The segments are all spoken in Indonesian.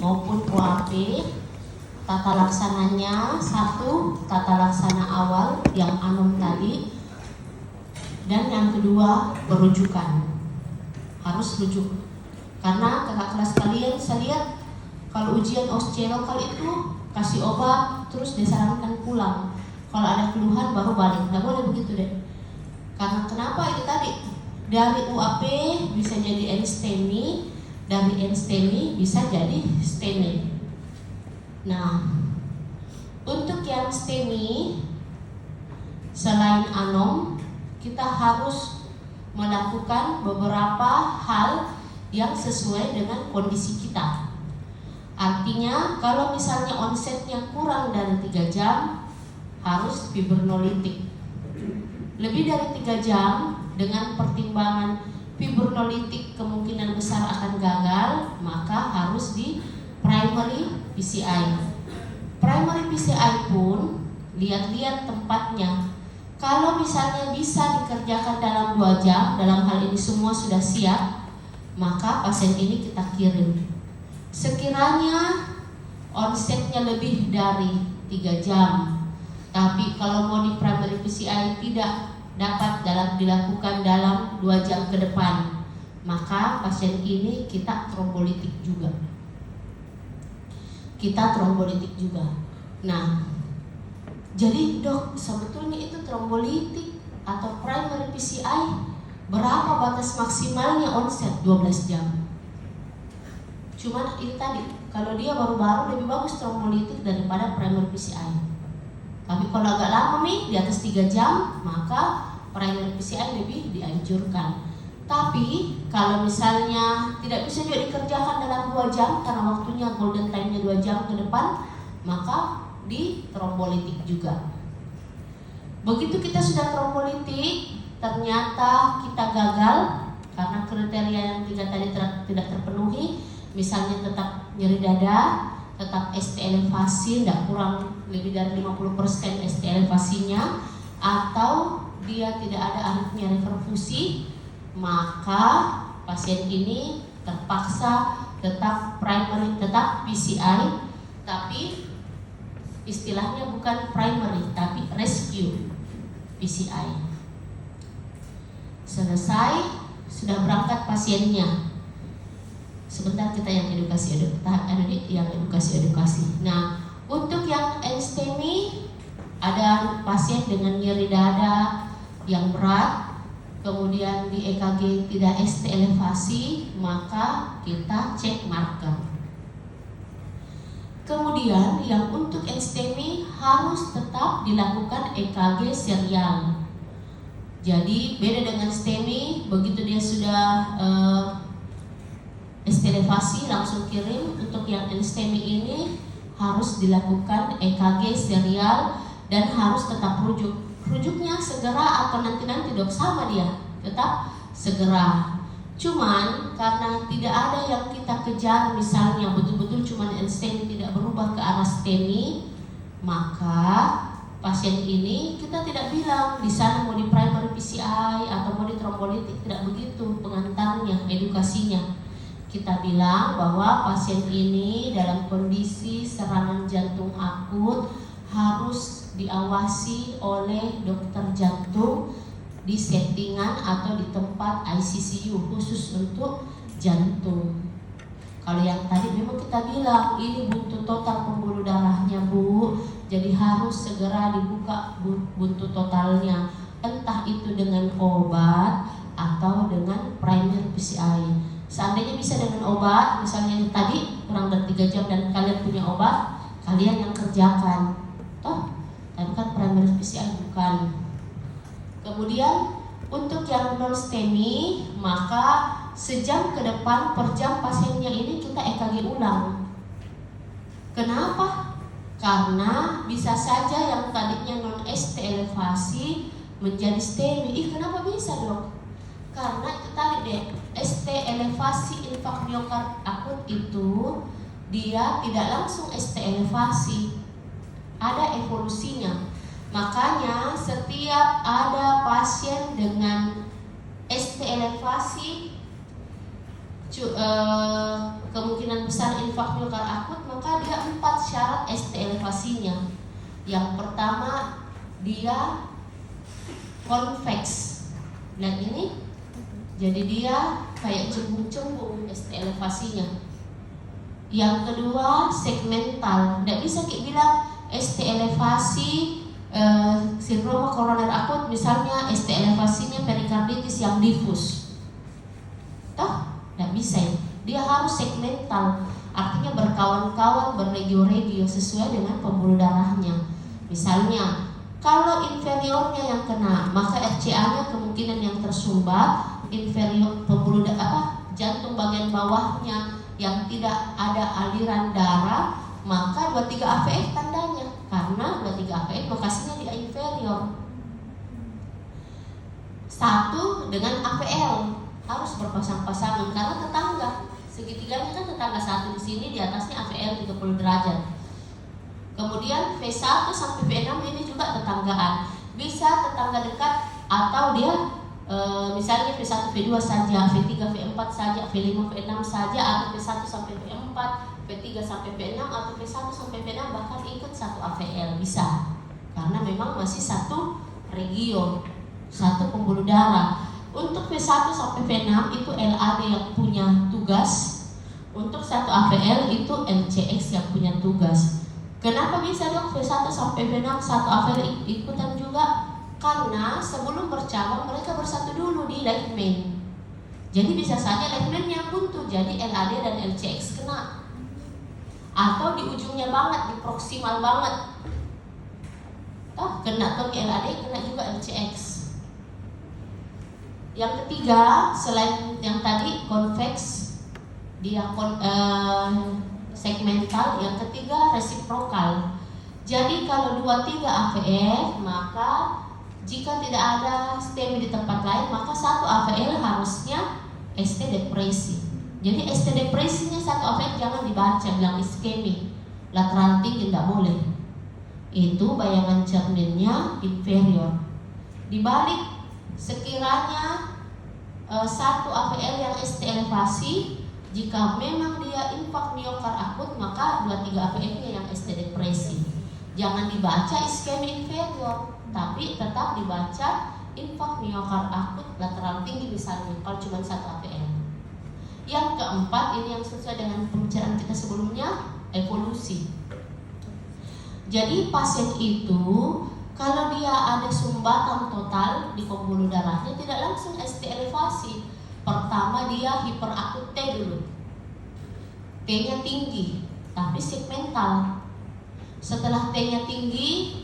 maupun UAP. Tata laksananya, satu, tata laksana awal yang anom tadi, dan yang kedua perujukan, harus rujuk. Karena kakak kelas kalian saya lihat kalau ujian OSCE lokal itu kasih obat terus disarankan pulang. Kalau ada keluhan baru balik, nggak boleh begitu deh. Karena kenapa itu tadi, dari UAP bisa jadi NSTEMI, dari NSTEMI bisa jadi STEMI. Nah, untuk yang STEMI selain anom, kita harus melakukan beberapa hal yang sesuai dengan kondisi kita. Artinya kalau misalnya onsetnya kurang dari 3 jam, harus fibrinolitik. Lebih dari 3 jam dengan pertimbangan fibrinolitik kemungkinan besar akan gagal, maka harus di primary PCI. Primary PCI pun lihat-lihat tempatnya. Kalau misalnya bisa dikerjakan dalam 2 jam, dalam hal ini semua sudah siap, maka pasien ini kita kirim. Sekiranya onsetnya lebih dari 3 jam, tapi kalau mau di primary PCI tidak dapat dilakukan dalam 2 jam ke depan, maka pasien ini kita trombolitik juga. Nah, jadi dok, sebetulnya itu trombolitik atau primary PCI berapa batas maksimalnya onset? 12 jam. Cuman itu tadi, kalau dia baru-baru lebih bagus trombolitik daripada primary PCI. Tapi kalau agak lama nih, di atas 3 jam, maka primary PCI lebih dianjurkan. Tapi kalau misalnya tidak bisa juga dikerjakan dalam 2 jam karena waktunya golden time-nya 2 jam ke depan, maka di trombolitik juga. Begitu kita sudah trombolitik, ternyata kita gagal karena kriteria yang 3 tadi tidak terpenuhi. Misalnya tetap nyeri dada, tetap ST elevasi, tidak kurang lebih dari 50% ST elevasinya, atau dia tidak ada aritmia reperfusi, maka pasien ini terpaksa tetap primary, tetap PCI, tapi istilahnya bukan primary, tapi rescue PCI. Selesai, sudah berangkat pasiennya. Sebentar kita yang edukasi. Nah, untuk yang NSTEMI ada pasien dengan nyeri dada yang berat, kemudian di EKG tidak ST elevasi, maka kita cek marker. Kemudian yang untuk NSTEMI harus tetap dilakukan EKG serial. Jadi beda dengan STEMI, begitu dia sudah ST elevasi langsung kirim. Untuk yang NSTEMI ini harus dilakukan EKG serial dan harus tetap rujuk. Rujuknya segera atau nanti dok, sama dia, tetap segera. Cuman karena tidak ada yang kita kejar, misalnya betul-betul cuman NSTEMI tidak berubah ke arah STEMI, maka pasien ini kita tidak bilang di sana mau di primary PCI atau mau di trombolitik, tidak begitu pengantarnya, edukasinya. Kita bilang bahwa pasien ini dalam kondisi serangan jantung akut harus diawasi oleh dokter jantung di settingan atau di tempat ICCU khusus untuk jantung. Kalau yang tadi memang kita bilang ini buntu total pembuluh darahnya Bu, jadi harus segera dibuka buntu totalnya, entah itu dengan obat atau dengan primary PCI. Seandainya bisa dengan obat, misalnya yang tadi kurang dari 3 jam dan kalian punya obat, kalian yang kerjakan. Toh, tapi kan primary PCI bukan. Kemudian untuk yang non STEMI, maka sejam ke depan per jam pasiennya ini kita EKG ulang. Kenapa? Karena bisa saja yang tadinya non ST elevasi menjadi STEMI. Kenapa bisa dok? Karena itu tadi deh, ST elevasi infak miokard akut itu dia tidak langsung ST elevasi, ada evolusinya. Makanya setiap ada pasien dengan ST elevasi kemungkinan besar infak miokard akut, maka dia 4 syarat ST elevasinya. Yang pertama, dia konveks. Nah ini, jadi dia kayak cembung-cembung ST elevasinya. Yang kedua, segmental. Nggak bisa kita bilang ST elevasi sindrom koroner akut, misalnya ST elevasinya perikarditis yang difus. Toh, nggak bisa ya. Dia harus segmental, artinya berkawan-kawan, berregio-regio sesuai dengan pembuluh darahnya. Misalnya, kalau inferiornya yang kena, maka RCA-nya kemungkinan yang tersumbat. Inferior pembuluh jantung bagian bawahnya yang tidak ada aliran darah, maka 23 AVF tandanya, karena 23 AVF lokasinya di inferior. Satu dengan AVL harus berpasang-pasangan karena tetangga. Segitiganya kan tetangga satu di sini, di atasnya AVL 30 derajat. Kemudian V1 sampai V6 ini juga tetanggaan. Bisa tetangga dekat atau dia misalnya V1 V2 saja, V3 V4 saja, V5 V6 saja, atau V1 sampai V4, V3 sampai V6, atau V1 sampai V6 bahkan ikut satu AVL bisa. Karena memang masih satu regio, satu pembuluh darah. Untuk V1 sampai V6 itu LAD yang punya tugas. Untuk satu AVL itu LCX yang punya tugas. Kenapa bisa dong V1 sampai V6 satu AVL ikutan juga? Karena sebelum bercabang mereka bersatu dulu di left main. Jadi bisa saja left main yang buntu, jadi LAD dan LCX kena. Atau di ujungnya banget, di proksimal banget. Kena tuh LAD, kena juga LCX. Yang ketiga, selain yang tadi konveks, dia segmental. Yang ketiga resiprokal. Jadi kalau 23 AVF, maka jika tidak ada STEMI di tempat lain, maka satu AVL harusnya ST depresi. Jadi ST depresinya satu AVL jangan dibaca bilang iskemi, lateral tinggi tidak boleh. Itu bayangan cerminnya inferior. Dibalik, sekiranya satu AVL yang ST elevasi, jika memang dia infak miokard akut, maka 23 AVF-nya yang ST depresi. Jangan dibaca iskemi inferior, tapi tetap dibaca infak miokard akut lateral tinggi misalnya kalau cuma satu AVL. Yang keempat, ini yang sesuai dengan pembicaraan kita sebelumnya, evolusi. Jadi pasien itu kalau dia ada sumbatan total di pembuluh darahnya tidak langsung ST elevasi. Pertama dia hiperakut T dulu, T-nya tinggi tapi segmental. Setelah T-nya tinggi,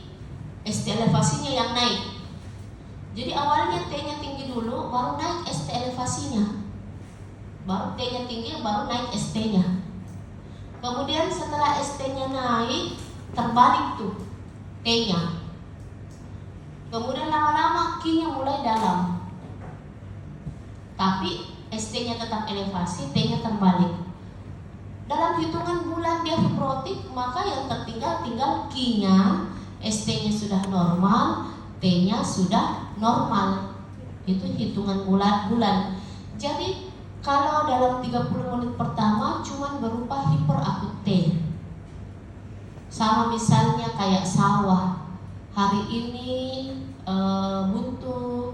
ST elevasinya yang naik. Jadi awalnya T-nya tinggi dulu, baru naik ST elevasinya. Baru T-nya tinggi, baru naik ST-nya. Kemudian setelah ST-nya naik, terbalik tuh T-nya. Kemudian lama-lama Q-nya mulai dalam, tapi ST-nya tetap elevasi, T-nya terbalik. Dalam hitungan bulan dia fibrotik, maka yang tinggal Q-nya, ST-nya sudah normal, T-nya sudah normal. Itu hitungan bulan. Jadi kalau dalam 30 menit pertama cuma berupa hiperakut T. Sama misalnya kayak sawah, hari ini buntu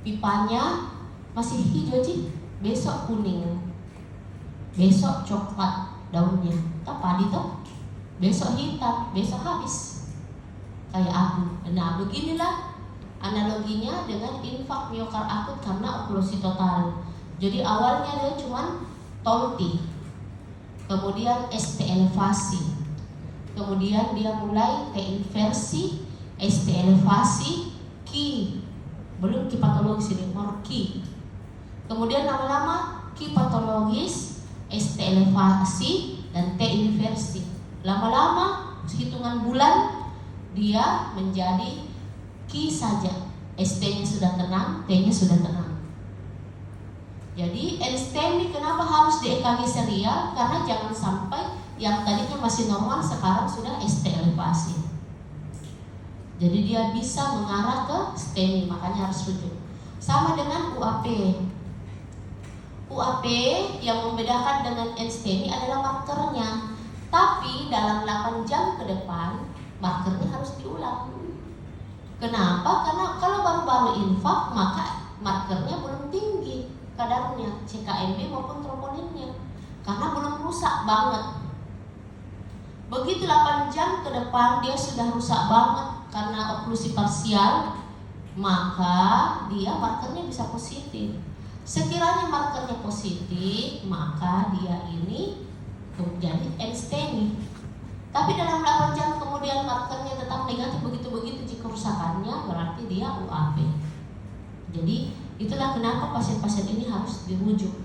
pipanya masih hijau sih, besok kuning, besok coklat daunnya, padi toh, besok hitam, besok habis, kayak abu. Nah beginilah analoginya dengan infak miokard akut karena oklusi total. Jadi awalnya dia cuma tolti, kemudian ST elevasi, kemudian dia mulai T inversi, ST elevasi, Q, belum Q patologis ini, baru Q. Kemudian lama-lama Q patologis, ST elevasi, dan T inversi. Lama-lama hitungan bulan dia menjadi Q saja, ST-nya sudah tenang, T-nya sudah tenang. Jadi STEMI kenapa harus di EKG serial? Karena jangan sampai yang tadinya masih normal sekarang sudah ST elevasi. Jadi dia bisa mengarah ke STEMI, makanya harus rujuk. Sama dengan UAP. UAP yang membedakan dengan NSTEMI adalah markernya. Tapi dalam 8 jam ke depan markernya harus diulang. Kenapa? Karena kalau baru-baru infak maka markernya belum tinggi kadarnya CKMB maupun troponinnya, karena belum rusak banget. Begitu 8 jam ke depan dia sudah rusak banget karena oklusi parsial, maka dia markernya bisa positif. Sekiranya markernya positif, maka dia ini menjadi NSTEMI. Tapi dalam 8 jam kemudian markernya tetap negatif begitu-begitu jika kerusakannya, berarti dia UAP. Jadi itulah kenapa pasien-pasien ini harus dirujuk.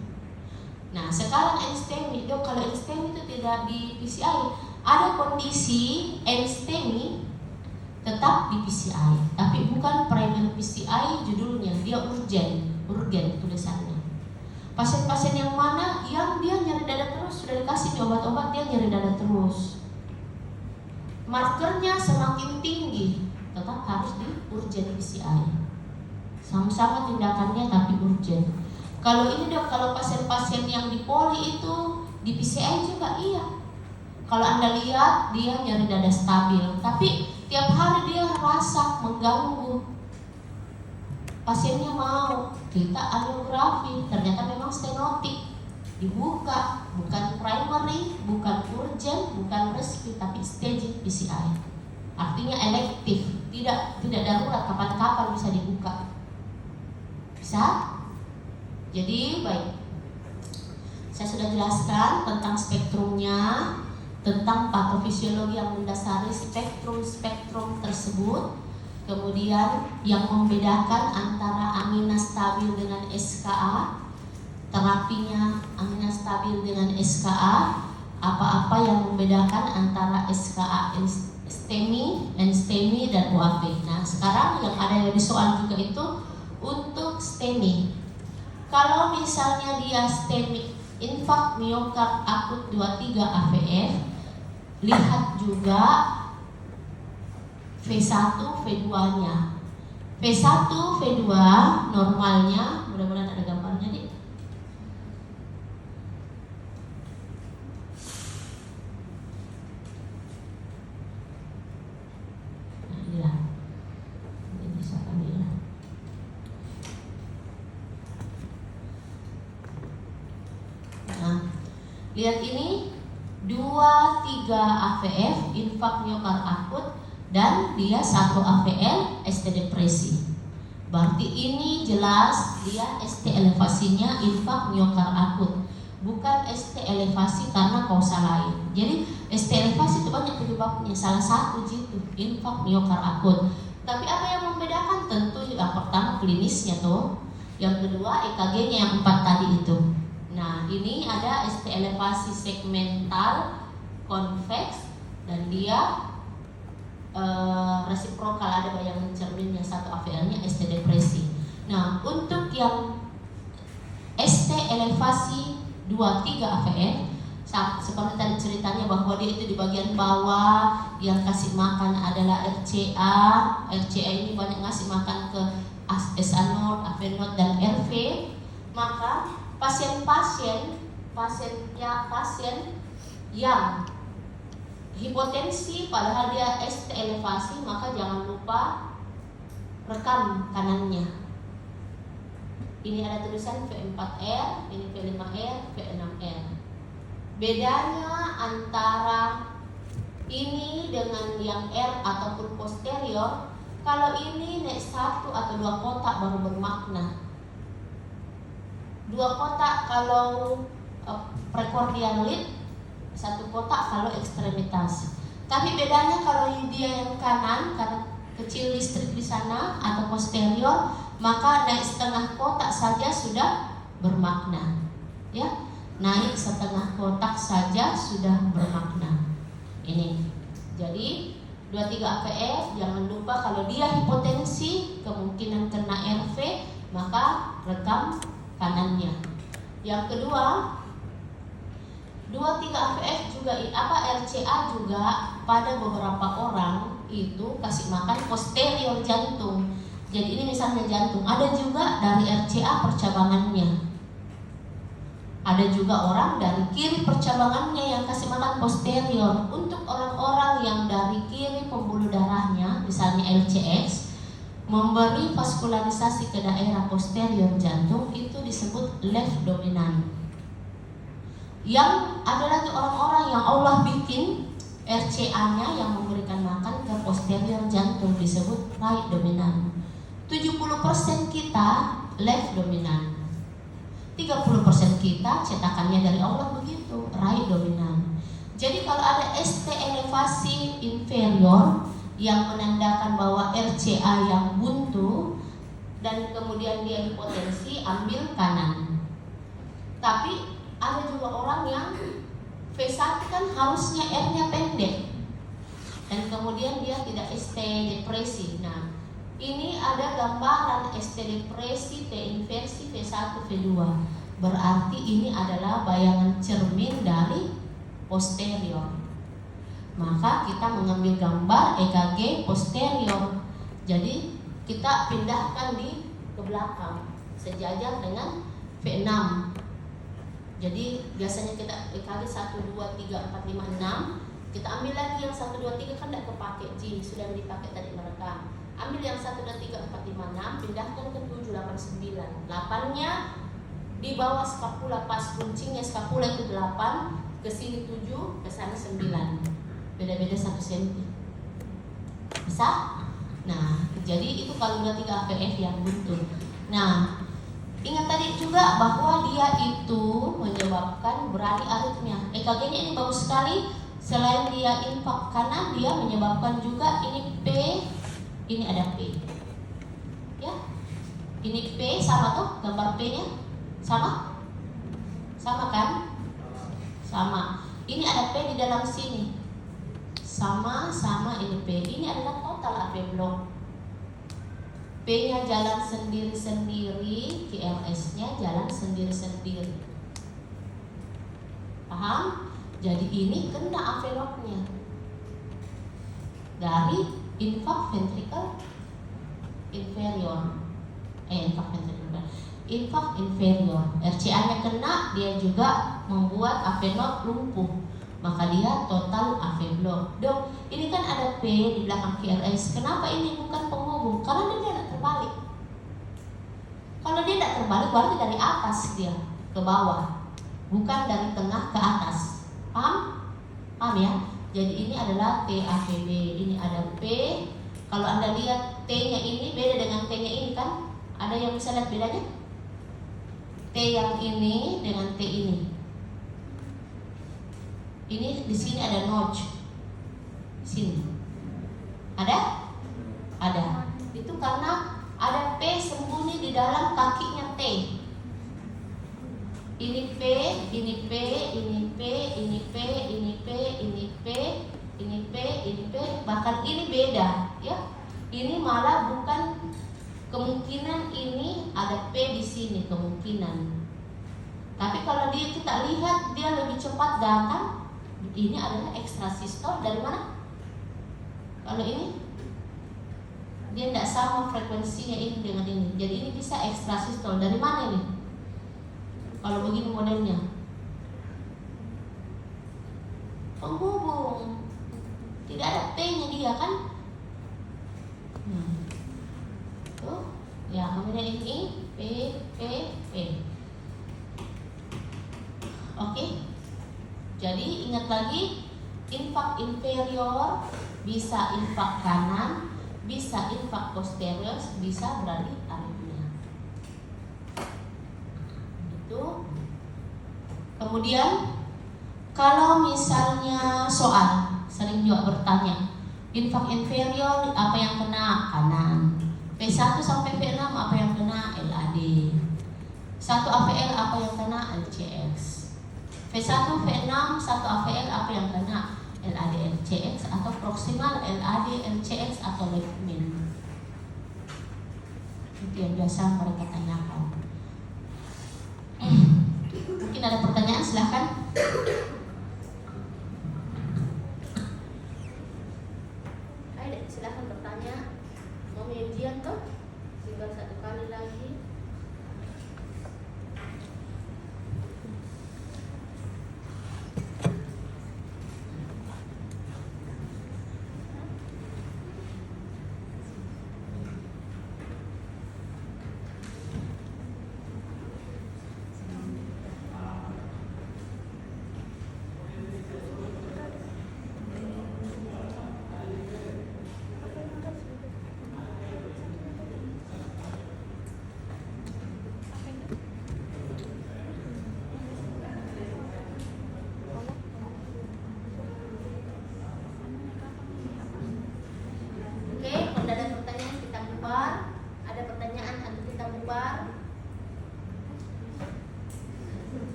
Nah sekarang NSTEMI, dok kalau NSTEMI itu tidak di PCI, ada kondisi NSTEMI tetap di PCI, tapi bukan primary PCI judulnya, dia urgen tulisannya. Pasien-pasien yang mana yang dia nyeri dada terus, sudah dikasih obat-obat dia nyeri dada terus, markernya semakin tinggi, tetap harus di urgen PCI. Sama-sama tindakannya tapi urgen. Kalau ini dok, kalau pasien-pasien yang di poli itu di PCI juga iya. Kalau Anda lihat dia nyeri dada stabil, tapi tiap hari dia rasa mengganggu. Pasiennya mau kita angiografi, ternyata memang stenotik, dibuka, bukan primary, bukan urgent, bukan rescue, tapi staging PCI. Artinya elektif, tidak darurat, kapan-kapan bisa dibuka. Bisa? Jadi baik, saya sudah jelaskan tentang spektrumnya, tentang patofisiologi yang mendasari spektrum tersebut. Kemudian yang membedakan antara angina stabil dengan SKA, terapinya angina stabil dengan SKA, apa-apa yang membedakan antara SKA NSTEMI dan UAP. Nah sekarang yang ada di soal juga itu untuk STEMI. Kalau misalnya dia STEMI infak miokard akut 23 AVF, lihat juga V1, V2 nya. V1, V2 normalnya, mudah-mudahan ada gambarnya nih. Nah inilah, ini bisa kami ya. Nah, lihat ini 23 AVF infak miokard akut dan dia 1 AVL ST depresi. Berarti ini jelas dia ST elevasinya infak miokard akut, bukan ST elevasi karena kausal lain. Jadi ST elevasi itu banyak penyebabnya, salah satu itu infak miokard akut. Tapi apa yang membedakan? Tentu yang pertama klinisnya tuh, yang kedua EKG-nya yang 4 tadi itu. Nah ini ada ST elevasi segmental konveks dan dia resiprokal, ada bayangan cerminnya 1 AVL-nya ST depresi. Nah untuk yang ST elevasi 23 AVF, seperti tadi ceritanya bahwa dia itu di bagian bawah, yang kasih makan adalah RCA. RCA ini banyak ngasih makan ke SA0, AV0 dan RV. Maka pasien yang hipotensi padahal dia ST elevasi, maka jangan lupa rekam kanannya. Ini ada tulisan V4R, ini V5R, V6R. Bedanya antara ini dengan yang R ataupun posterior, kalau ini naik 1 atau 2 kotak baru bermakna. 2 kotak kalau prekordial lead, 1 kotak kalau ekstremitas. Tapi bedanya kalau dia yang kanan karena kecil listrik di sana atau posterior, maka naik setengah kotak saja sudah bermakna. Ya, naik setengah kotak saja sudah bermakna. Ini. Jadi 23 AVF jangan lupa kalau dia hipotensi kemungkinan kena RV, maka rekam kanannya. Yang kedua, 23 AVF juga RCA juga pada beberapa orang itu kasih makan posterior jantung. Jadi ini misalnya jantung, ada juga dari RCA percabangannya. Ada juga orang dari kiri percabangannya yang kasih makan posterior. Untuk orang-orang yang dari kiri pembuluh darahnya, misalnya LCX, memberi vaskularisasi ke daerah posterior jantung, itu disebut left dominant. Yang ada lagi orang-orang yang Allah bikin RCA-nya yang memberikan makan ke posterior jantung, disebut right dominant. 70% kita left dominant, 30% kita cetakannya dari Allah begitu, right dominant. Jadi kalau ada ST elevasi inferior yang menandakan bahwa RCA yang buntu dan kemudian dia hipotensi, ambil kanan. Tapi ada juga orang yang V1 kan harusnya R-nya pendek dan kemudian dia tidak ST depresi. Nah, ini ada gambaran ST depresi, T inversi, V1, V2. Berarti ini adalah bayangan cermin dari posterior. Maka kita mengambil gambar EKG posterior. Jadi kita pindahkan ke belakang sejajar dengan V6. Jadi biasanya kita EKG 1, 2, 3, 4, 5, 6. Kita ambil lagi yang 1, 2, 3 kan tidak kepake G, sudah dipakai tadi merekam. Ambil yang 1, 2, 3, 4, 5, 6, pindahkan ke 7, 8, 9. 8-nya di bawah skapula, pas kuncingnya skapula itu 8, ke sini 7, ke sana 9. Beda-beda 1 cm. Bisa? Nah, jadi itu kalau udah 3 AVF yang buntu. Nah, ingat tadi juga bahwa dia itu menyebabkan beralih aritmia. EKG-nya ini bagus sekali. Selain dia infak kanan, dia menyebabkan juga ini P, ini ada P. Ya, ini P sama tuh, gambar P-nya sama, sama kan? Sama. Ini ada P di dalam sini. Sama ini P. Ini adalah total AV block. P-nya jalan sendiri-sendiri, QRS-nya jalan sendiri-sendiri. Paham? Jadi ini kena AV block-nya dari infak ventricle inferior. Infak inferior. RCA-nya kena, dia juga membuat AV node lumpuh. Maka dia total AV block. Dok, ini kan ada P di belakang QRS. Kenapa ini bukan penghubung? Karena dia tidak terbalik. Kalau dia tidak terbalik, berarti dari atas dia ke bawah, bukan dari tengah ke atas. Paham? Paham ya? Jadi ini adalah TAVB. Ini ada P. Kalau Anda lihat T-nya ini beda dengan T-nya ini kan? Ada yang bisa lihat bedanya? T yang ini dengan T ini. Ini di sini ada notch. Sini. Ada? Ada. Itu karena ada P sembunyi di dalam kakinya T. Ini P, ini P, ini P, ini P, ini P, ini P, ini P, ini P, bahkan ini beda, ya. Ini malah bukan, kemungkinan ini ada P di sini kemungkinan. Tapi kalau kita lihat dia lebih cepat datang, ini adalah ekstrasistol dari mana? Kalau ini dia tidak sama frekuensinya ini dengan ini. Jadi ini bisa ekstrasistol dari mana ini? Kalau begini modelnya, penghubung, tidak ada T-nya dia kan? Tuh, ya kemudian ini P. Oke. Jadi ingat lagi, infak inferior bisa infak kanan, bisa infak posterior, bisa beralih aritmia. Itu. Kemudian kalau misalnya soal sering juga bertanya, infak inferior apa yang kena? Kanan. V1 sampai V6 apa yang kena? LAD. 1 AVL apa yang kena? LCX. V1, V6, 1 AVL apa yang kena? LAD LCX atau proximal LAD LCX atau left main. Itu yang biasa mereka tanyakan. Mungkin ada pertanyaan, silahkan. Ayo silahkan bertanya. Mau ujian tuh? Tinggal 1 kali lagi.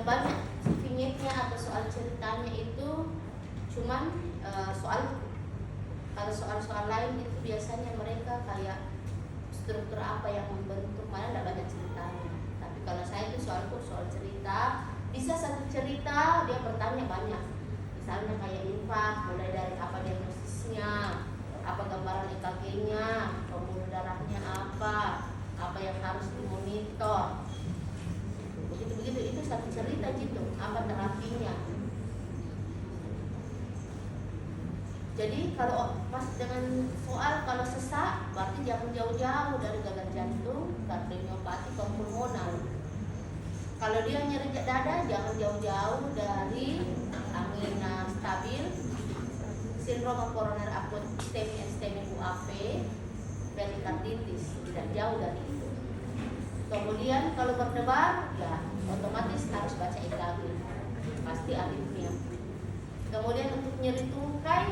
banyak vignetnya atau soal ceritanya itu cuman kalau soal-soal lain itu biasanya mereka kayak struktur apa yang membentuk, mana tidak banyak ceritanya. Tapi kalau saya itu soal cerita, bisa satu cerita dia bertanya banyak. Misalnya kayak infak, mulai dari apa diagnosisnya, apa gambaran EKG-nya, pembuluh darahnya apa yang harus dimonitor. Begitu itu satu cerita gitu, apa terapinya. Jadi kalau pas dengan soal kalau sesak, berarti jangan jauh-jauh dari gagal jantung, kardiomiopati, pulmonal. Kalau dia nyeri dada, jangan jauh-jauh dari angina stabil, sindrom koroner akut ischemic UAP, perikarditis, tidak jauh dari itu. Kemudian kalau berdebar, ya otomatis harus baca EKG, pasti aritmia. Kemudian untuk nyeri tungkai,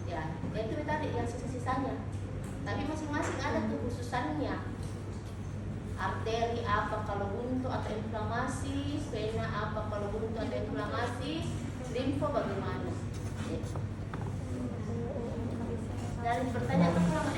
ya itu tadi yang sisa-sisanya. Tapi masing-masing ada kekhususannya. Arteri apa kalau buntu atau inflamasi, vena apa kalau buntu atau inflamasi, limfo bagaimana. Dan pertanyaan pertama